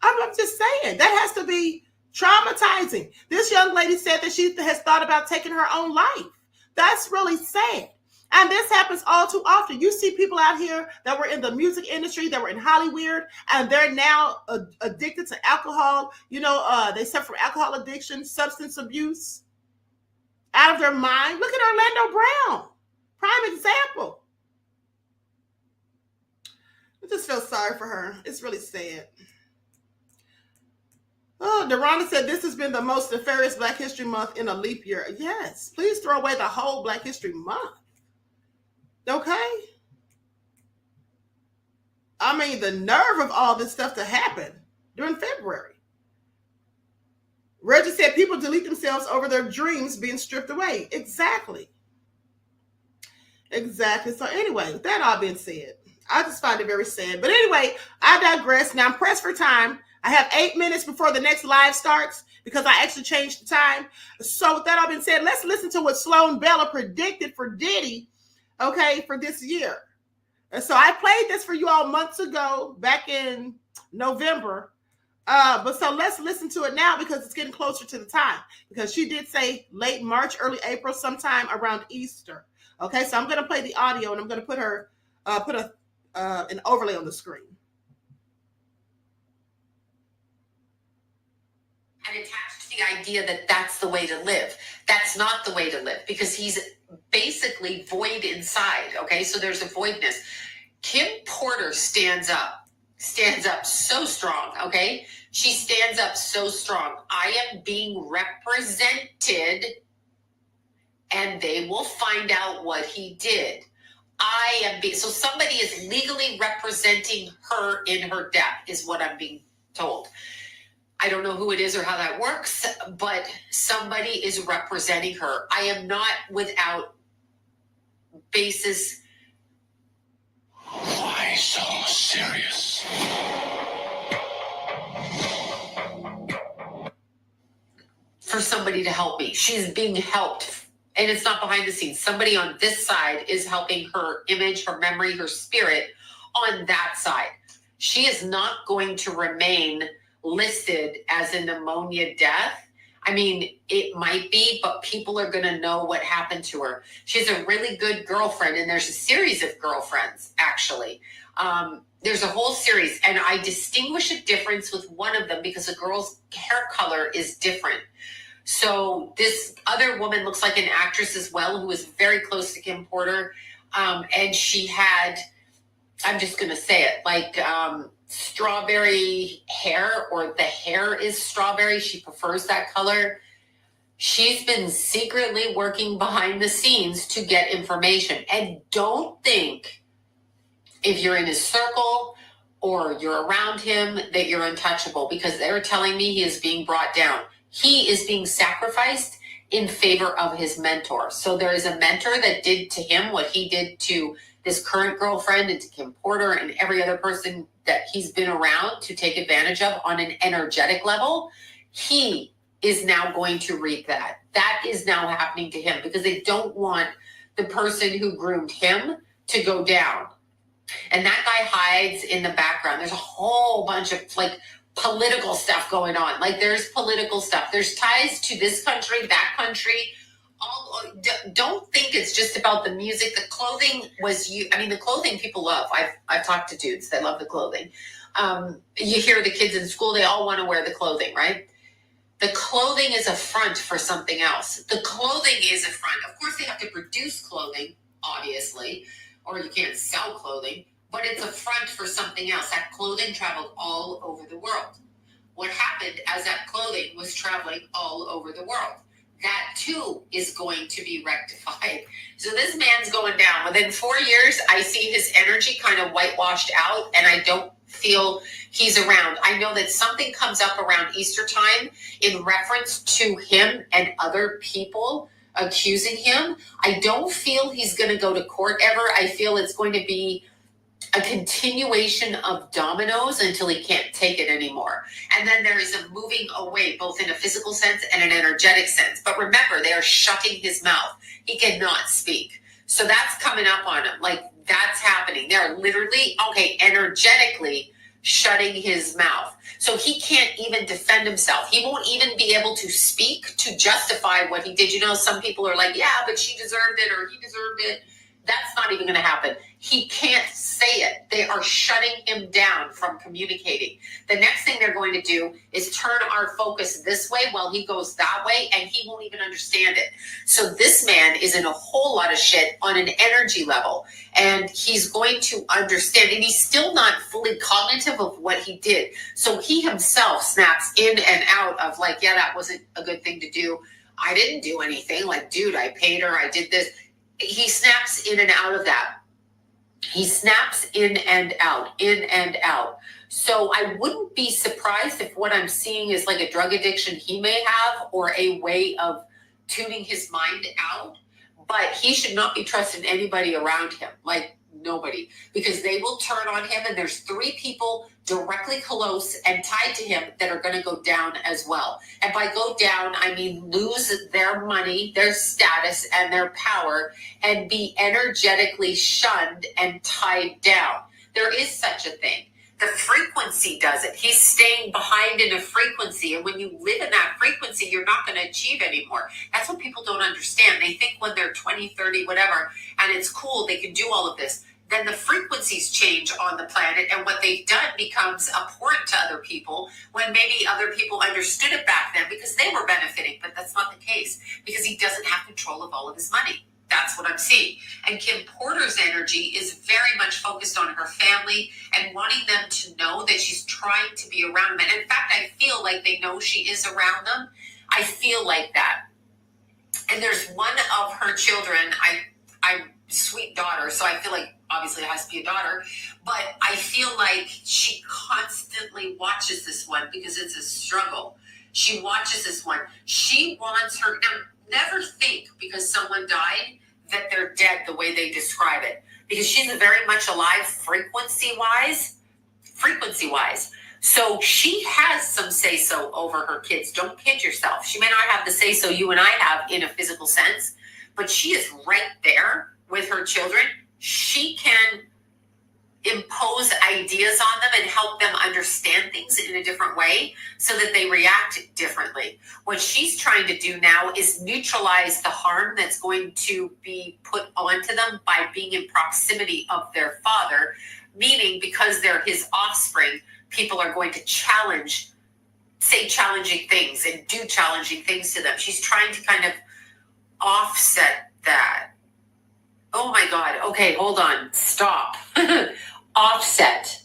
I'm just saying, that has to be traumatizing. This young lady said that she has thought about taking her own life. That's really sad. And this happens all too often. You see people out here that were in the music industry, that were in Hollywood, and they're now addicted to alcohol. They suffer from alcohol addiction, substance abuse, out of their mind. Look at Orlando Brown. Prime example. feel sorry for her. It's really sad. Oh, Deronda said this has been the most nefarious Black History Month in a leap year. Yes, please throw away the whole Black History Month. Okay? I mean, the nerve of all this stuff to happen during February. Reggie said people delete themselves over their dreams being stripped away. Exactly. Exactly. So anyway, with that all being said, I just find it very sad. But anyway, I digress. Now I'm pressed for time. I have 8 minutes before the next live starts because I actually changed the time. So with that all being said, let's listen to what Sloan Bella predicted for Diddy, okay, for this year. And so I played this for you all months ago, back in November. But so let's listen to it now because it's getting closer to the time. Because she did say late March, early April, sometime around Easter. Okay, so I'm going to play the audio and I'm going to put an overlay on the screen. And attached to the idea that that's the way to live. That's not the way to live because he's basically void inside. Okay, so there's a voidness. Kim Porter stands up so strong. Okay, she stands up so strong. I am being represented and they will find out what he did. So somebody is legally representing her in her death is what I'm being told. I don't know who it is or how that works, but somebody is representing her. I am not without basis. Why so serious? For somebody to help me. She's being helped. And it's not behind the scenes. Somebody on this side is helping her image, her memory, her spirit on that side. She is not going to remain listed as a pneumonia death. I mean, it might be, but people are going to know what happened to her. She's a really good girlfriend, and there's a series of girlfriends, actually. There's a whole series, and I distinguish a difference with one of them because the girl's hair color is different. So this other woman looks like an actress as well who was very close to Kim Porter. And she had, I'm just going to say it, like strawberry hair, or the hair is strawberry. She prefers that color. She's been secretly working behind the scenes to get information. And don't think if you're in his circle or you're around him that you're untouchable, because they're telling me he is being brought down. He is being sacrificed in favor of his mentor. So there is a mentor that did to him what he did to this current girlfriend and to Kim Porter and every other person that he's been around to take advantage of on an energetic level. He is now going to reap that. That is now happening to him because they don't want the person who groomed him to go down. And that guy hides in the background. There's a whole bunch of political stuff going on. Like there's political stuff. There's ties to this country, that country. Don't think it's just about the music. The clothing the clothing people love. I've talked to dudes that love the clothing. You hear the kids in school, they all want to wear the clothing, right? The clothing is a front for something else. The clothing is a front. Of course, they have to produce clothing, obviously, or you can't sell clothing. But it's a front for something else. That clothing traveled all over the world. What happened as that clothing was traveling all over the world? That too is going to be rectified. So this man's going down. Within 4 years, I see his energy kind of whitewashed out, and I don't feel he's around. I know that something comes up around Easter time in reference to him and other people accusing him. I don't feel he's going to go to court ever. I feel it's going to be a continuation of dominoes until he can't take it anymore. And then there is a moving away, both in a physical sense and an energetic sense. But remember, they are shutting his mouth. He cannot speak. So that's coming up on him. Like, that's happening. They're literally, energetically shutting his mouth. So he can't even defend himself. He won't even be able to speak to justify what he did. You know, some people are like, yeah, but she deserved it or he deserved it. That's not even going to happen. He can't say it. They are shutting him down from communicating. The next thing they're going to do is turn our focus this way while he goes that way, and he won't even understand it. So this man is in a whole lot of shit on an energy level, and he's going to understand, and he's still not fully cognitive of what he did. So he himself snaps in and out of like, yeah, that wasn't a good thing to do. I didn't do anything. Like, dude, I paid her. I did this. He snaps in and out of that. He snaps in and out, in and out. So I wouldn't be surprised if what I'm seeing is like a drug addiction he may have, or a way of tuning his mind out. But he should not be trusting anybody around him, like nobody, because they will turn on him. And there's 3 people directly close and tied to him that are going to go down as well. And by go down, I mean lose their money, their status, and their power, and be energetically shunned and tied down. There is such a thing. The frequency does it. He's staying behind in a frequency. And when you live in that frequency, you're not going to achieve anymore. That's what people don't understand. They think when they're 20, 30, whatever, and it's cool, they can do all of this. Then the frequencies change on the planet, and what they've done becomes abhorrent to other people, when maybe other people understood it back then because they were benefiting. But that's not the case, because he doesn't have control of all of his money. That's what I'm seeing. And Kim Porter's energy is very much focused on her family and wanting them to know that she's trying to be around them. And in fact, I feel like they know she is around them. I feel like that. And there's one of her children, I'm sweet daughter, so I feel like obviously it has to be a daughter, but I feel like she constantly watches this one because it's a struggle. She watches this one. She wants her, now never think because someone died that they're dead the way they describe it, because she's very much alive frequency-wise. So she has some say-so over her kids. Don't kid yourself. She may not have the say-so you and I have in a physical sense, but she is right there with her children. She can impose ideas on them and help them understand things in a different way so that they react differently. What she's trying to do now is neutralize the harm that's going to be put onto them by being in proximity of their father, meaning because they're his offspring, people are going to say challenging things and do challenging things to them. She's trying to kind of offset that. Oh my God. Okay, hold on. Stop. Offset.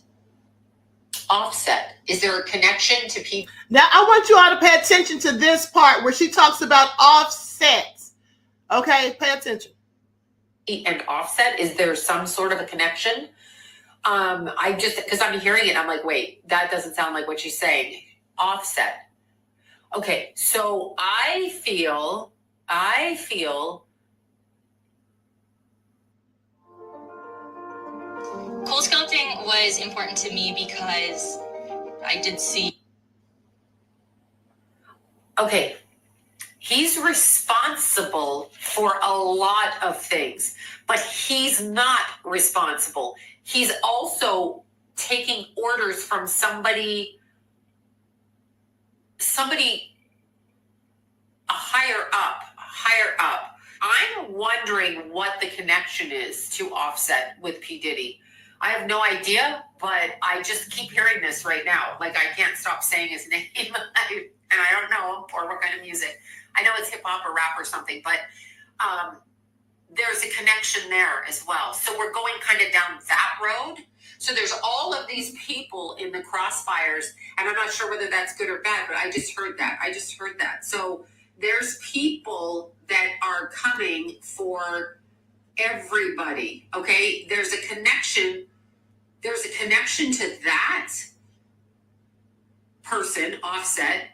Is there a connection to people? Now, I want you all to pay attention to this part where she talks about offset. Okay, pay attention. And offset, is there some sort of a connection? Because I'm hearing it, I'm like, wait, that doesn't sound like what she's saying. Offset. Okay, so I feel Cold sculpting was important to me because I did see. Okay, he's responsible for a lot of things, but he's not responsible. He's also taking orders from somebody higher up. I'm wondering what the connection is to Offset with P. Diddy. I have no idea, but I just keep hearing this right now. Like, I can't stop saying his name, and I don't know, or what kind of music. I know it's hip hop or rap or something, but there's a connection there as well. So we're going kind of down that road. So there's all of these people in the crossfires, and I'm not sure whether that's good or bad, but I just heard that. So there's people that are coming for everybody, okay? There's a connection to that person, Offset,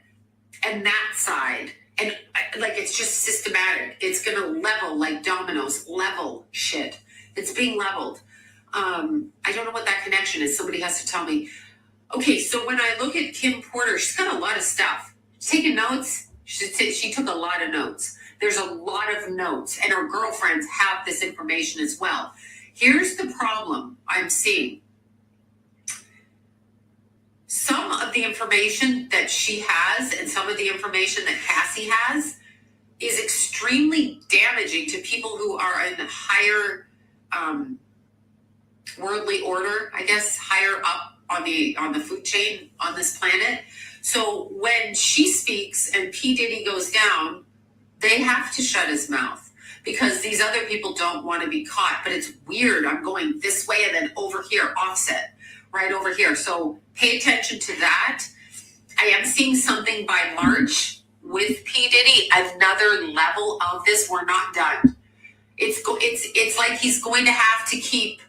and that side. And like, it's just systematic. It's going to level like dominoes, level shit. It's being leveled. I don't know what that connection is. Somebody has to tell me. Okay, so when I look at Kim Porter, she's got a lot of stuff. She's taking notes. She took a lot of notes. There's a lot of notes, and her girlfriends have this information as well. Here's the problem I'm seeing. Some of the information that she has and some of the information that Cassie has is extremely damaging to people who are in higher worldly order, I guess, higher up on the food chain on this planet. So when she speaks and P. Diddy goes down, they have to shut his mouth because these other people don't want to be caught. But it's weird. I'm going this way and then over here, Offset, right over here. So pay attention to that. I am seeing something by March with P. Diddy, another level of this. We're not done. It's like he's going to have to keep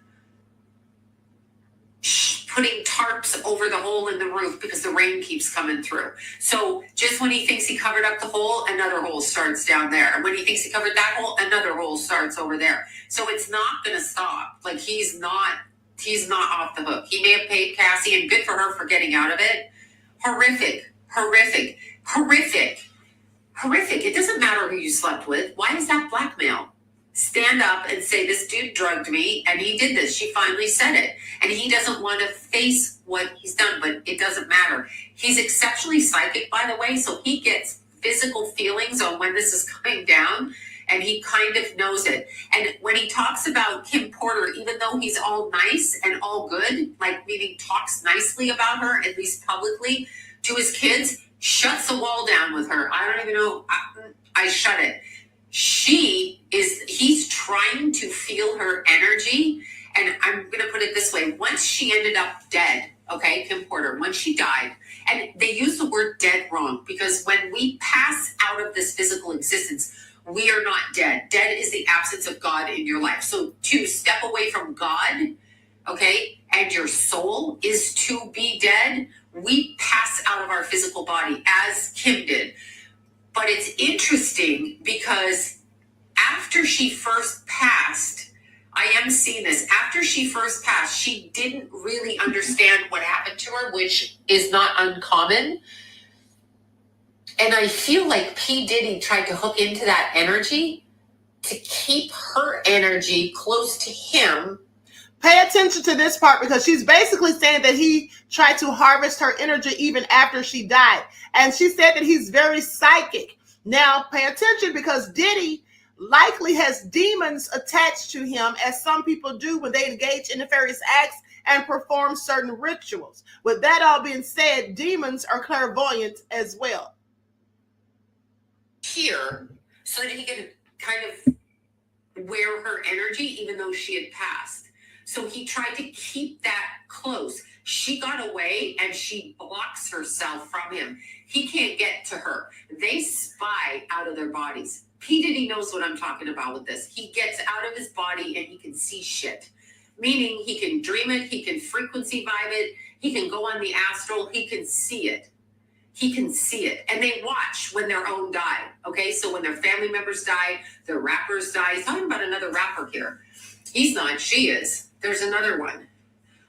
putting tarps over the hole in the roof because the rain keeps coming through. So just when he thinks he covered up the hole, another hole starts down there. And when he thinks he covered that hole, another hole starts over there. So it's not going to stop. Like he's not off the hook. He may have paid Cassie, and good for her for getting out of it. Horrific. It doesn't matter who you slept with. Why is that blackmail? Stand up and say, this dude drugged me and he did this. She finally said it. And he doesn't want to face what he's done, but it doesn't matter. He's exceptionally psychic, by the way, so he gets physical feelings on when this is coming down, and he kind of knows it. And when he talks about Kim Porter, even though he's all nice and all good, like meaning talks nicely about her, at least publicly, to his kids, shuts the wall down with her. I don't even know. I shut it. He's trying to feel her energy. And I'm going to put it this way. Once she ended up dead, okay, Kim Porter, when she died, and they use the word dead wrong, because when we pass out of this physical existence, we are not dead. Dead is the absence of God in your life. So to step away from God, okay, and your soul is to be dead, we pass out of our physical body as Kim did. But it's interesting because after she first passed, I am seeing this. After she first passed, she didn't really understand what happened to her, which is not uncommon. And I feel like P. Diddy tried to hook into that energy to keep her energy close to him. Pay attention to this part, because she's basically saying that he tried to harvest her energy even after she died. And she said that he's very psychic. Now, pay attention, because Diddy likely has demons attached to him, as some people do when they engage in nefarious acts and perform certain rituals. With that all being said, demons are clairvoyant as well. Here, so that he could kind of wear her energy, even though she had passed. So he tried to keep that close. She got away and she blocks herself from him. He can't get to her. They spy out of their bodies. P. Diddy knows what I'm talking about with this. He gets out of his body and he can see shit. Meaning he can dream it, he can frequency vibe it, he can go on the astral, he can see it. He can see it. And they watch when their own die. Okay, so when their family members die, their rappers die. He's talking about another rapper here. He's not, she is. There's another one.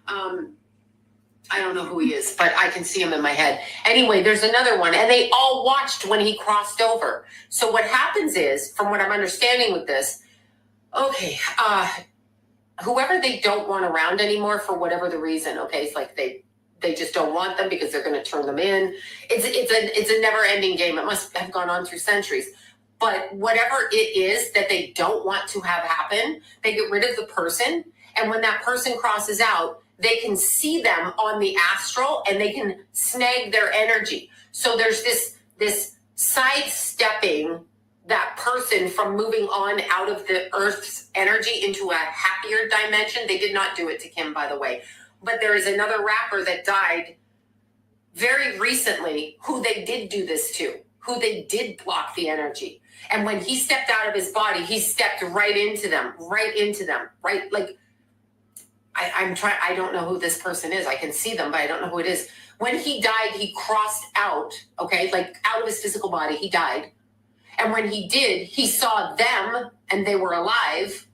I don't know who he is, but I can see him in my head. Anyway, there's another one. And they all watched when he crossed over. So what happens is, from what I'm understanding with this, okay, whoever they don't want around anymore for whatever the reason, okay, it's like they just don't want them because they're going to turn them in. It's a never-ending game. It must have gone on through centuries. But whatever it is that they don't want to have happen, they get rid of the person. And when that person crosses out, they can see them on the astral and they can snag their energy. So there's this sidestepping that person from moving on out of the Earth's energy into a happier dimension. They did not do it to Kim, by the way. But there is another rapper that died very recently who they did do this to, who they did block the energy. And when he stepped out of his body, he stepped right into them, right? Like, I don't know who this person is. I can see them, but I don't know who it is. When he died, he crossed out, okay, like out of his physical body, he died. And when he did, he saw them and they were alive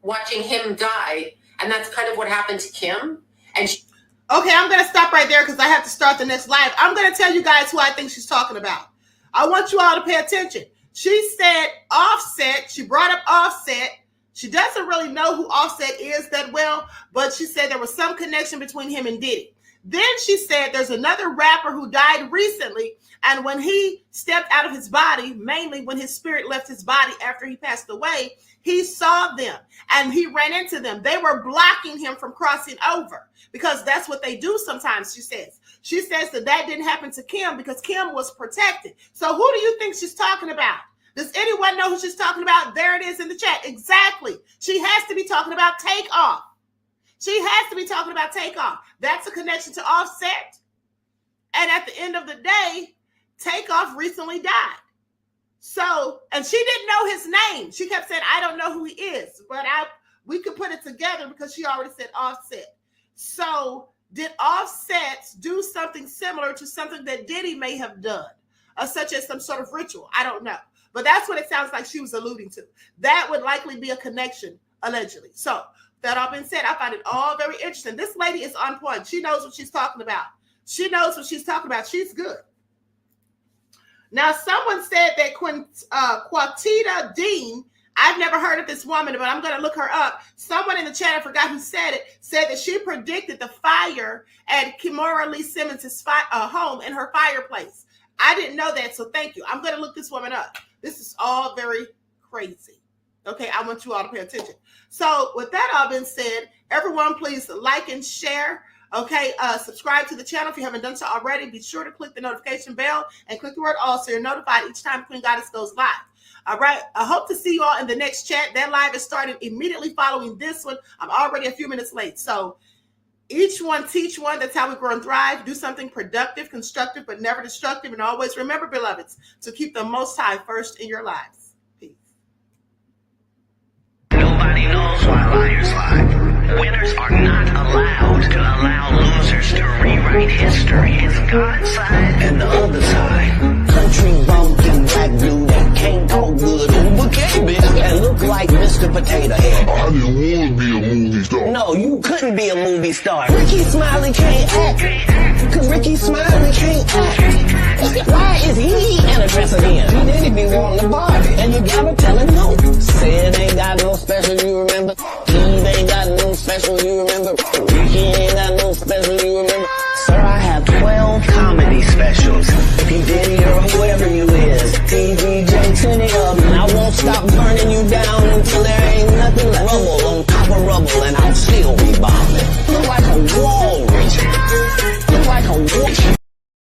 watching him die. And that's kind of what happened to Kim. And okay, I'm going to stop right there because I have to start the next live. I'm going to tell you guys who I think she's talking about. I want you all to pay attention. She said Offset. She brought up Offset. She doesn't really know who Offset is that well, but she said there was some connection between him and Diddy. Then she said there's another rapper who died recently, and when he stepped out of his body, mainly when his spirit left his body after he passed away, he saw them and he ran into them. They were blocking him from crossing over because that's what they do sometimes, she says. She says that didn't happen to Kim because Kim was protected. So who do you think she's talking about? Does anyone know who she's talking about? There it is in the chat. Exactly. She has to be talking about Takeoff. She has to be talking about Takeoff. That's a connection to Offset. And at the end of the day, Takeoff recently died. So, and she didn't know his name. She kept saying, I don't know who he is. But we could put it together because she already said Offset. So, did Offset do something similar to something that Diddy may have done? Such as some sort of ritual? I don't know. But that's what it sounds like she was alluding to. That would likely be a connection, allegedly. So, that all being said, I find it all very interesting. This lady is on point. She knows what she's talking about. She knows what she's talking about. She's good. Now, someone said that Quatita Dean, I've never heard of this woman, but I'm going to look her up. Someone in the chat, I forgot who said it, said that she predicted the fire at Kimora Lee Simmons' home in her fireplace. I didn't know that, so thank you. I'm going to look this woman up. This is all very crazy. Okay, I want you all to pay attention. So with that all being said, everyone please like and share. Okay, subscribe to the channel if you haven't done so already. Be sure to click the notification bell and click the word all so you're notified each time Queen Goddess goes live. All right, I hope to see you all in the next chat. That live is starting immediately following this one. I'm already a few minutes late. So each one teach one. That's how we grow and thrive. Do something productive, constructive, but never destructive. And always remember, beloveds, to keep the Most High first in your lives. Nobody knows why liars lie. Winners are not allowed to allow losers to rewrite history. It's God's side and the other side. Country bumpkin, black blue, that can't talk good. Okay, bitch, and look like Mr. Potato Head. I didn't want to be a movie star. No, you couldn't be a movie star. Ricky Smiley can't act. Cause Ricky Smiley can't act. Why is he in a dress again? He didn't be wanting to Barbie. And you gotta tell him no. Said ain't got no special, you remember? Eve ain't got no special, you remember? Ricky ain't got no special, you remember? Sir, I have 12 comedy specials. P. Diddy or whoever you is. TVJ, 20 of them. I won't stop burning you down until there ain't nothing left. Rubble on top of rubble and I'll still be bombing. Look like a wall, Richard. Look like a wall.